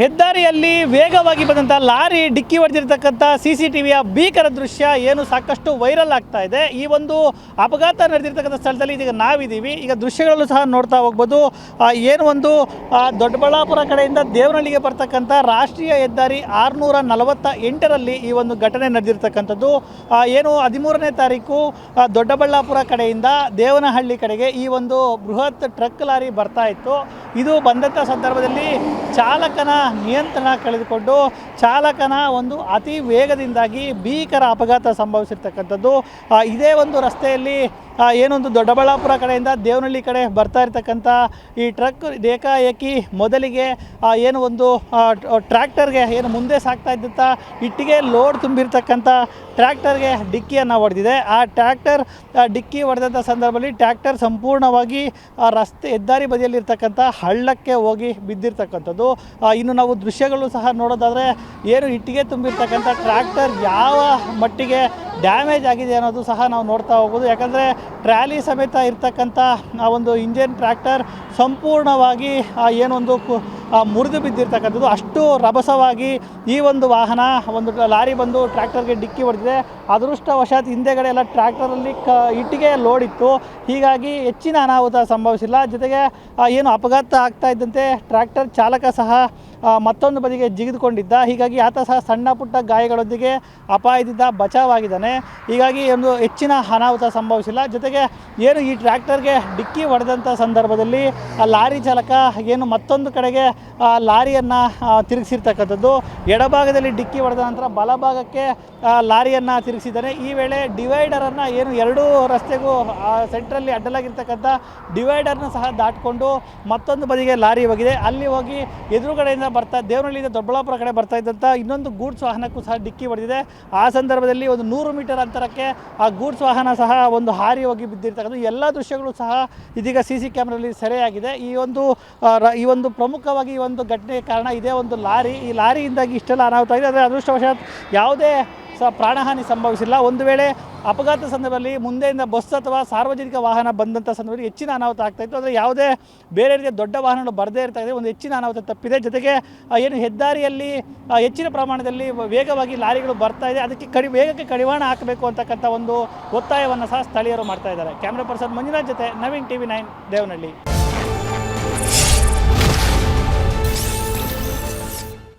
ಹೆದ್ದಾರಿಯಲ್ಲಿ ವೇಗವಾಗಿ ಬಂದಂಥ ಲಾರಿ ಡಿಕ್ಕಿ ಹೊಡೆದಿರ್ತಕ್ಕಂಥ CCTVಯ ಭೀಕರ ದೃಶ್ಯ ಏನು ಸಾಕಷ್ಟು ವೈರಲ್ ಆಗ್ತಾ ಇದೆ. ಈ ಒಂದು ಅಪಘಾತ ನಡೆದಿರ್ತಕ್ಕಂಥ ಸ್ಥಳದಲ್ಲಿ ಇದೀಗ ನಾವಿದ್ದೀವಿ. ಈಗ ದೃಶ್ಯಗಳಲ್ಲೂ ಸಹ ನೋಡ್ತಾ ಹೋಗ್ಬೋದು. ಏನು ಒಂದು ದೊಡ್ಡಬಳ್ಳಾಪುರ ಕಡೆಯಿಂದ ದೇವನಹಳ್ಳಿಗೆ ಬರ್ತಕ್ಕಂಥ ರಾಷ್ಟ್ರೀಯ ಹೆದ್ದಾರಿ 648ರಲ್ಲಿ ಈ ಒಂದು ಘಟನೆ ನಡೆದಿರ್ತಕ್ಕಂಥದ್ದು. ಏನು 13ನೇ ತಾರೀಕು ದೊಡ್ಡಬಳ್ಳಾಪುರ ಕಡೆಯಿಂದ ದೇವನಹಳ್ಳಿ ಕಡೆಗೆ ಈ ಒಂದು ಬೃಹತ್ ಟ್ರಕ್ ಲಾರಿ ಬರ್ತಾ ಇತ್ತು. ಇದು ಬಂದಂಥ ಸಂದರ್ಭದಲ್ಲಿ ಚಾಲಕನ ನಿಯಂತ್ರಣ ಕಳೆದುಕೊಂಡು ಚಾಲಕನ ಒಂದು ಅತಿ ವೇಗದಿಂದಾಗಿ ಭೀಕರ ಅಪಘಾತ ಸಂಭವಿಸಿರ್ತಕ್ಕಂಥದ್ದು. ಇದೇ ಒಂದು ರಸ್ತೆಯಲ್ಲಿ ಏನೊಂದು ದೊಡ್ಡಬಳ್ಳಾಪುರ ಕಡೆಯಿಂದ ದೇವನಹಳ್ಳಿ ಕಡೆ ಬರ್ತಾ ಇರ್ತಕ್ಕಂಥ ಈ ಟ್ರಕ್ ಏಕಾಏಕಿ ಮೊದಲಿಗೆ ಏನು ಒಂದು ಟ್ರ್ಯಾಕ್ಟರ್ಗೆ ಏನು ಮುಂದೆ ಸಾಗ್ತಾ ಇದ್ದಂಥ ಇಟ್ಟಿಗೆ ಲೋಡ್ ತುಂಬಿರ್ತಕ್ಕಂಥ ಟ್ರ್ಯಾಕ್ಟರ್ಗೆ ಡಿಕ್ಕಿಯನ್ನು ಹೊಡೆದಿದೆ. ಆ ಟ್ರ್ಯಾಕ್ಟರ್ ಡಿಕ್ಕಿ ಹೊಡೆದಂಥ ಸಂದರ್ಭದಲ್ಲಿ ಟ್ರ್ಯಾಕ್ಟರ್ ಸಂಪೂರ್ಣವಾಗಿ ರಸ್ತೆ ಹೆದ್ದಾರಿ ಬದಿಯಲ್ಲಿರ್ತಕ್ಕಂಥ ಹಳ್ಳಕ್ಕೆ ಹೋಗಿ ಬಿದ್ದಿರ್ತಕ್ಕಂಥದ್ದು. ಇನ್ನು ನಾವು ದೃಶ್ಯಗಳು ಸಹ ನೋಡೋದಾದರೆ ಏನು ಇಟ್ಟಿಗೆ ತುಂಬಿರ್ತಕ್ಕಂಥ ಟ್ರ್ಯಾಕ್ಟರ್ ಯಾವ ಮಟ್ಟಿಗೆ ಡ್ಯಾಮೇಜ್ ಆಗಿದೆ ಅನ್ನೋದು ಸಹ ನಾವು ನೋಡ್ತಾ ಹೋಗ್ಬೋದು. ಯಾಕಂದರೆ ಟ್ರ್ಯಾಲಿ ಸಮೇತ ಇರ್ತಕ್ಕಂಥ ಒಂದು ಇಂಜಿನ್ ಟ್ರ್ಯಾಕ್ಟರ್ ಸಂಪೂರ್ಣವಾಗಿ ಏನೊಂದು ಮುರಿದು ಬಿದ್ದಿರ್ತಕ್ಕಂಥದ್ದು. ಅಷ್ಟು ರಭಸವಾಗಿ ಈ ಒಂದು ವಾಹನ ಒಂದು ಲಾರಿ ಬಂದು ಟ್ರ್ಯಾಕ್ಟರ್ಗೆ ಡಿಕ್ಕಿ ಹೊಡೆದಿದೆ. ಅದೃಷ್ಟವಶಾತ್ ಹಿಂದೆಗಡೆ ಎಲ್ಲ ಟ್ರ್ಯಾಕ್ಟರಲ್ಲಿ ಇಟ್ಟಿಗೆ ಲೋಡ್ ಇತ್ತು, ಹೀಗಾಗಿ ಹೆಚ್ಚಿನ ಅನಾಹುತ ಸಂಭವಿಸಿಲ್ಲ. ಜೊತೆಗೆ ಏನು ಅಪಘಾತ ಆಗ್ತಾ ಇದ್ದಂತೆ ಟ್ರ್ಯಾಕ್ಟರ್ ಚಾಲಕ ಸಹ ಮತ್ತೊಂದು ಬದಿಗೆ ಜಿಗಿದುಕೊಂಡಿದ್ದ. ಹೀಗಾಗಿ ಆತ ಸಹ ಸಣ್ಣ ಪುಟ್ಟ ಗಾಯಗಳೊಂದಿಗೆ ಅಪಾಯದಿಂದ ಬಚಾವಾಗಿದ್ದಾನೆ. ಹೀಗಾಗಿ ಒಂದು ಹೆಚ್ಚಿನ ಅನಾಹುತ ಸಂಭವಿಸಿಲ್ಲ. ಜೊತೆಗೆ ಏನು ಈ ಟ್ರ್ಯಾಕ್ಟರ್ಗೆ ಡಿಕ್ಕಿ ಹೊಡೆದಂಥ ಸಂದರ್ಭದಲ್ಲಿ ಆ ಲಾರಿ ಚಾಲಕ ಏನು ಮತ್ತೊಂದು ಕಡೆಗೆ ಲಾರಿಯನ್ನು ತಿರುಗಿಸಿರ್ತಕ್ಕಂಥದ್ದು. ಎಡಭಾಗದಲ್ಲಿ ಡಿಕ್ಕಿ ಹೊಡೆದ ನಂತರ ಬಲಭಾಗಕ್ಕೆ ಲಾರಿಯನ್ನು ತಿರುಗಿಸಿದ್ದಾನೆ. ಈ ವೇಳೆ ಡಿವೈಡರನ್ನು ಏನು ಎರಡೂ ರಸ್ತೆಗೂ ಸೆಂಟ್ರಲ್ಲಿ ಅಡ್ಡಲಾಗಿರ್ತಕ್ಕಂಥ ಡಿವೈಡರ್ನ ಸಹ ದಾಟಿಕೊಂಡು ಮತ್ತೊಂದು ಬದಿಗೆ ಲಾರಿ ಹೋಗಿದೆ. ಅಲ್ಲಿ ಹೋಗಿ ಎದುರುಗಡೆಯಿಂದ ದೇವನಹಳ್ಳಿಯಿಂದ ದೊಡ್ಡಬಳ್ಳಾಪುರ ಕಡೆ ಬರ್ತಾ ಇದ್ದಂಥ ಇನ್ನೊಂದು ಗೂಡ್ಸ್ ವಾಹನಕ್ಕೂ ಸಹ ಡಿಕ್ಕಿ ಹೊಡೆದಿದೆ. ಆ ಸಂದರ್ಭದಲ್ಲಿ ಒಂದು 100 ಮೀಟರ್ ಅಂತರಕ್ಕೆ ಆ ಗೂಡ್ಸ್ ವಾಹನ ಸಹ ಒಂದು ಹಾರಿ ಹೋಗಿ ಬಿದ್ದಿರ್ತಕ್ಕಂಥ ಎಲ್ಲ ದೃಶ್ಯಗಳು ಸಹ ಇದೀಗ CC ಕ್ಯಾಮ್ರಲ್ಲಿ ಸೆರೆಯಾಗಿದೆ. ಈ ಒಂದು ಪ್ರಮುಖವಾಗಿ ಈ ಒಂದು ಘಟನೆಗೆ ಕಾರಣ ಇದೇ ಒಂದು ಲಾರಿ. ಈ ಲಾರಿಯಿಂದಾಗಿ ಇಷ್ಟೆಲ್ಲ ಅನಾಹುತ ಆಗಿದೆ. ಆದರೆ ಅದೃಷ್ಟವಶಾತ್ ಯಾವುದೇ ಪ್ರಾಣಹಾನಿ ಸಂಭವಿಸಿಲ್ಲ. ಒಂದು ವೇಳೆ ಅಪಘಾತ ಸಂದರ್ಭದಲ್ಲಿ ಮುಂದೆಯಿಂದ ಬಸ್ ಅಥವಾ ಸಾರ್ವಜನಿಕ ವಾಹನ ಬಂದಂಥ ಸಂದರ್ಭದಲ್ಲಿ ಹೆಚ್ಚಿನ ಅನಾಹುತ ಆಗ್ತಾಯಿತ್ತು. ಆದರೆ ಯಾವುದೇ ಬೇರೆ ರೀತಿಯ ದೊಡ್ಡ ವಾಹನಗಳು ಬರದೇ ಇರ್ತಾ ಇದೆ, ಒಂದು ಹೆಚ್ಚಿನ ಅನಾಹುತ ತಪ್ಪಿದೆ. ಜೊತೆಗೆ ಏನು ಹೆದ್ದಾರಿಯಲ್ಲಿ ಹೆಚ್ಚಿನ ಪ್ರಮಾಣದಲ್ಲಿ ವೇಗವಾಗಿ ಲಾರಿಗಳು ಬರ್ತಾ ಇದೆ, ಅದಕ್ಕೆ ವೇಗಕ್ಕೆ ಕಡಿವಾಣ ಹಾಕಬೇಕು ಅಂತಕ್ಕಂಥ ಒಂದು ಒತ್ತಾಯವನ್ನು ಸಹ ಸ್ಥಳೀಯರು ಮಾಡ್ತಾ ಇದ್ದಾರೆ. ಕ್ಯಾಮ್ರಾ ಪರ್ಸನ್ ಮಂಜುನಾಥ್ ಜೊತೆ ನವೀನ್ TV9 ದೇವನಹಳ್ಳಿ.